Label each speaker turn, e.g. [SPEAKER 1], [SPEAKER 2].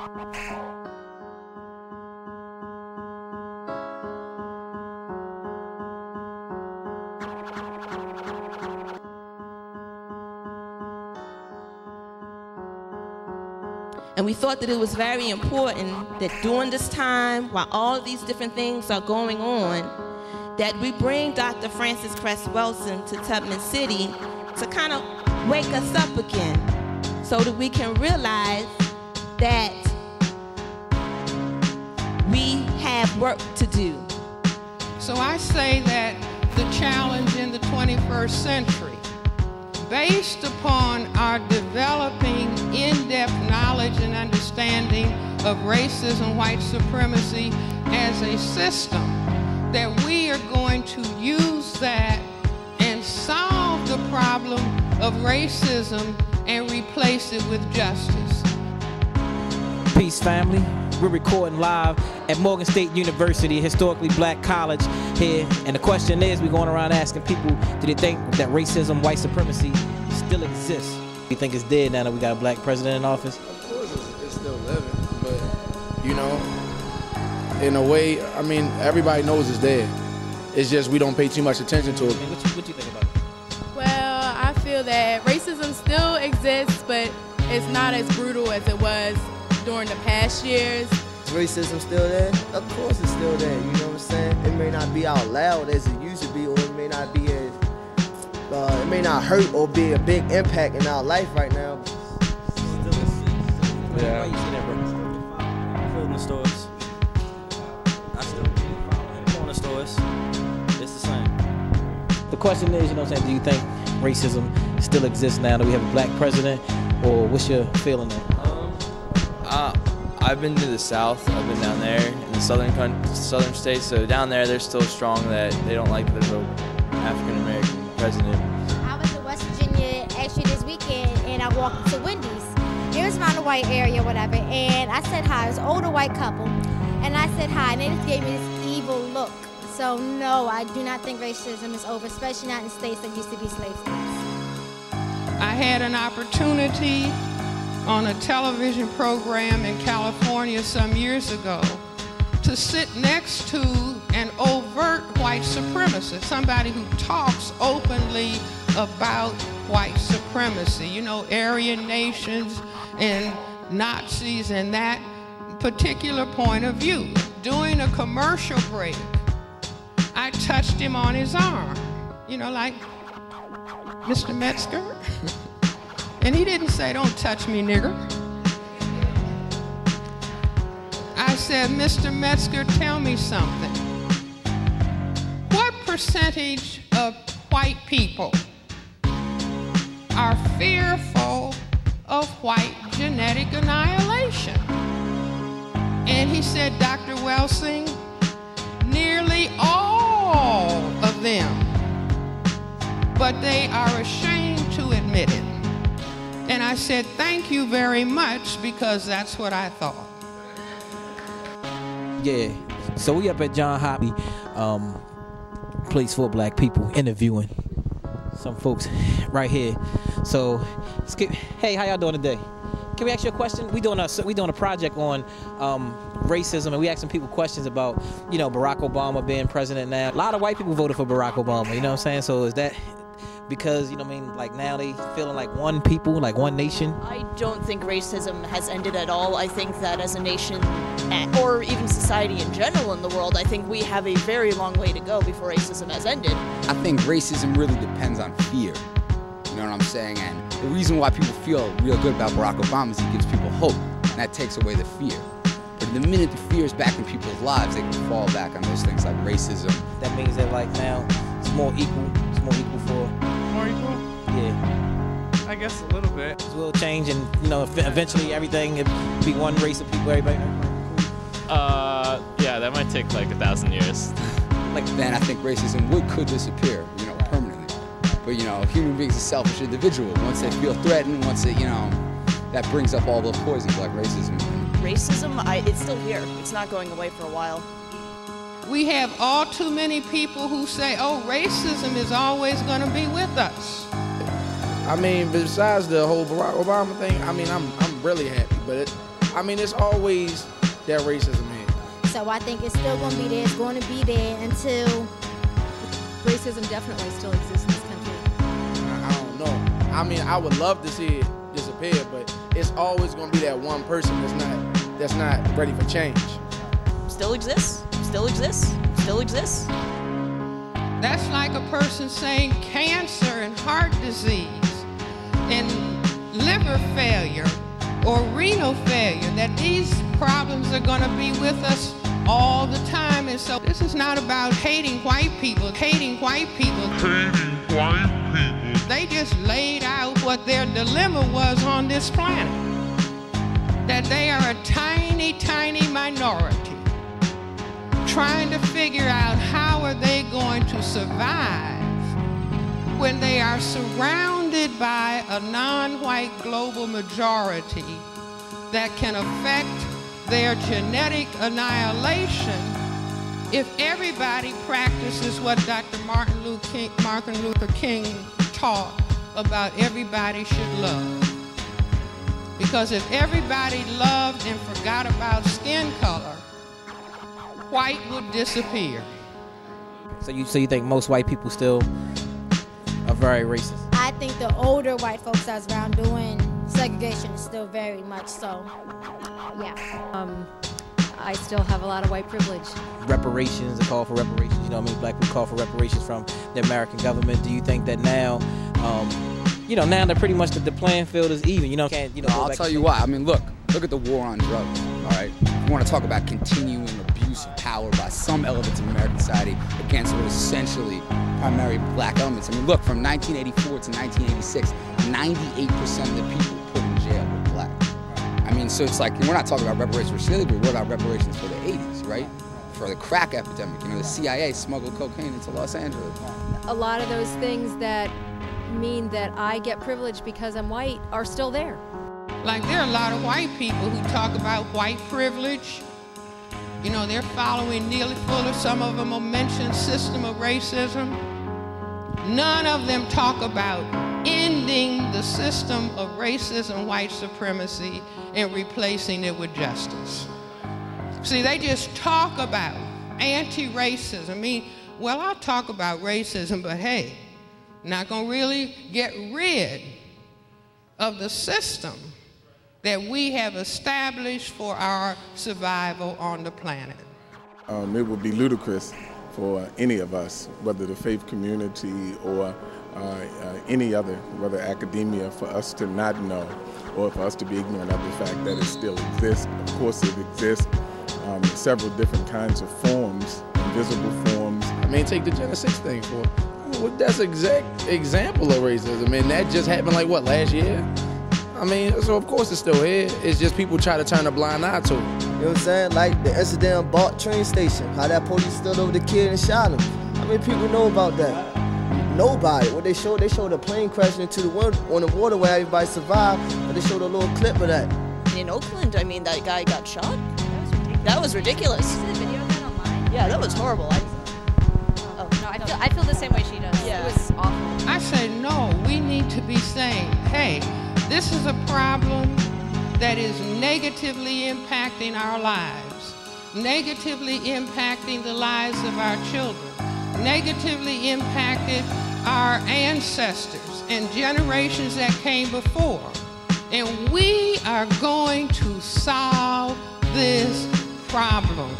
[SPEAKER 1] And we thought that it was very important that during this time, while all of these different things are going on, that we bring Dr. Francis Cress Welsing to Tubman City to kind of wake us up again so that we can realize that we have work to do.
[SPEAKER 2] So I say that the challenge in the 21st century, based upon our developing in-depth knowledge and understanding of racism, white supremacy as a system, that we are going to use that and solve the problem of racism and replace it with justice.
[SPEAKER 3] Peace, family. We're recording live at Morgan State University, a historically black college here. And the question is, we're going around asking people, do they think that racism, white supremacy still exists? You think it's dead now that we got a black president in office?
[SPEAKER 4] Of course it's still living, but, you know, in a way, I mean, everybody knows it's dead. It's just we don't pay too much attention to it.
[SPEAKER 3] What you think about it?
[SPEAKER 5] Well, I feel that racism still exists, but it's not as brutal as it was during the past years.
[SPEAKER 6] Is racism still there? Of course it's still there, you know what I'm saying? It may not be out loud as it used to be, or it may not be as, it may not hurt or be a big impact in our life right now.
[SPEAKER 3] Yeah. Why you see that, bro? Clothing the stores. I still go the stores. It's the same. The question is, you know what I'm saying, do you think racism still exists now that we have a black president, or what's your feeling on it?
[SPEAKER 7] I've been to the South. I've been down there in the southern states. So down there, they're still strong that they don't like that there's an African American president.
[SPEAKER 8] I was in West Virginia actually this weekend, and I walked into Wendy's. It was around the white area, whatever, and I said hi. It was an older white couple, and I said hi, and they just gave me this evil look. So no, I do not think racism is over, especially not in states that used to be slave states.
[SPEAKER 2] I had an opportunity on a television program in California some years ago to sit next to an overt white supremacist, somebody who talks openly about white supremacy, you know, Aryan nations and Nazis and that particular point of view. During a commercial break, I touched him on his arm, you know, like, Mr. Metzger? And he didn't say, "Don't touch me, nigger." I said, "Mr. Metzger, tell me something. What percentage of white people are fearful of white genetic annihilation?" And he said, "Dr. Welsing, nearly all of them, but they are ashamed to admit it." And I said, "Thank you very much, because that's what I thought."
[SPEAKER 3] Yeah, so we up at John Hopkins, place for black people, interviewing some folks right here. So, hey, how y'all doing today? Can we ask you a question? We doing a project on racism, and we asking people questions about, you know, Barack Obama being president now. A lot of white people voted for Barack Obama, you know what I'm saying? So is that because, you know what I mean, like now they feeling like one people, like one nation?
[SPEAKER 9] I don't think racism has ended at all. I think that as a nation, or even society in general in the world, I think we have a very long way to go before racism has ended.
[SPEAKER 10] I think racism really depends on fear. You know what I'm saying? And the reason why people feel real good about Barack Obama is he gives people hope, and that takes away the fear. But the minute the fear is back in people's lives, they can fall back on those things like racism.
[SPEAKER 3] That means that like now it's more equal. It's more equal for.
[SPEAKER 11] More equal?
[SPEAKER 3] Yeah.
[SPEAKER 11] I guess a little bit.
[SPEAKER 3] It will change, and you know, eventually everything it'll be one race of people. Everybody.
[SPEAKER 7] Yeah, that might take like 1,000 years.
[SPEAKER 10] Like then I think racism could disappear, you know, permanently. But you know, human beings are selfish individuals. Once they feel threatened, once they, you know, that brings up all the poisons like racism.
[SPEAKER 9] Racism, it's still here. It's not going away for a while.
[SPEAKER 2] We have all too many people who say, "Oh, racism is always going to be with us."
[SPEAKER 4] I mean, besides the whole Barack Obama thing, I mean, I'm really happy, but I mean, it's always that racism here.
[SPEAKER 8] So I think it's still going to be there. It's going to be there until...
[SPEAKER 11] Racism definitely still exists in this country.
[SPEAKER 4] I don't know. I mean, I would love to see it disappear, but it's always going to be that one person that's not ready for change.
[SPEAKER 9] Still exists, still exists, still exists.
[SPEAKER 2] That's like a person saying cancer and heart disease and liver failure or renal failure, that these problems are going to be with us all the time. And so this is not about hating white people, hating white people. They just laid out what their dilemma was on this planet. That they are a tiny, tiny minority trying to figure out how are they going to survive when they are surrounded by a non-white global majority that can affect their genetic annihilation if everybody practices what Dr. Martin Luther King taught about everybody should love. Because if everybody loved and forgot about skin color, white would disappear.
[SPEAKER 3] So you think most white people still are very racist?
[SPEAKER 8] I think the older white folks that's around doing segregation is still very much so. Yeah.
[SPEAKER 11] I still have a lot of white privilege.
[SPEAKER 3] Reparations, the call for reparations, you know what I mean? Black people call for reparations from the American government. Do you think that now, now that pretty much the playing field is even,
[SPEAKER 10] I'll tell you why. I mean, look at the war on drugs, all right? We want to talk about continuing abuse of power by some elements of American society against what is essentially primary black elements. I mean, look, from 1984 to 1986, 98% of the people put in jail were black. I mean, so it's like, we're not talking about reparations for slavery, we're about reparations for the 80s, right? For the crack epidemic. The CIA smuggled cocaine into Los Angeles.
[SPEAKER 11] A lot of those things that mean that I get privilege because I'm white are still there.
[SPEAKER 2] Like, there are a lot of white people who talk about white privilege. They're following Neely Fuller. Some of them will mention system of racism. None of them talk about ending the system of racism, white supremacy, and replacing it with justice. See, they just talk about anti-racism. I mean, well, I'll talk about racism, but hey, not gonna really get rid of the system that we have established for our survival on the planet.
[SPEAKER 12] It would be ludicrous for any of us, whether the faith community or any other, whether academia, for us to not know or for us to be ignorant of the fact that it still exists. Of course it exists in several different kinds of forms, invisible forms.
[SPEAKER 4] I mean, take the Genesis thing for it. Well, that's an exact example of racism, and that just happened like, what, last year? I mean, so of course it's still here. It's just people try to turn a blind eye to it.
[SPEAKER 6] You know what I'm saying? Like the incident on Bart train station, how that police stood over the kid and shot him. How many people know about that? Nobody. What they showed a plane crashing into the wind on the water where everybody survived, but they showed a little clip of that.
[SPEAKER 9] In Oakland, I mean, that guy got shot. That was ridiculous.
[SPEAKER 11] Did you see the video of that online?
[SPEAKER 9] Yeah, that was horrible.
[SPEAKER 11] No, I feel the same way she does.
[SPEAKER 9] Yeah.
[SPEAKER 11] It was awful.
[SPEAKER 2] I say, no, we need to be saying, hey, this is a problem that is negatively impacting our lives, negatively impacting the lives of our children, negatively impacted our ancestors and generations that came before. And we are going to solve this problem.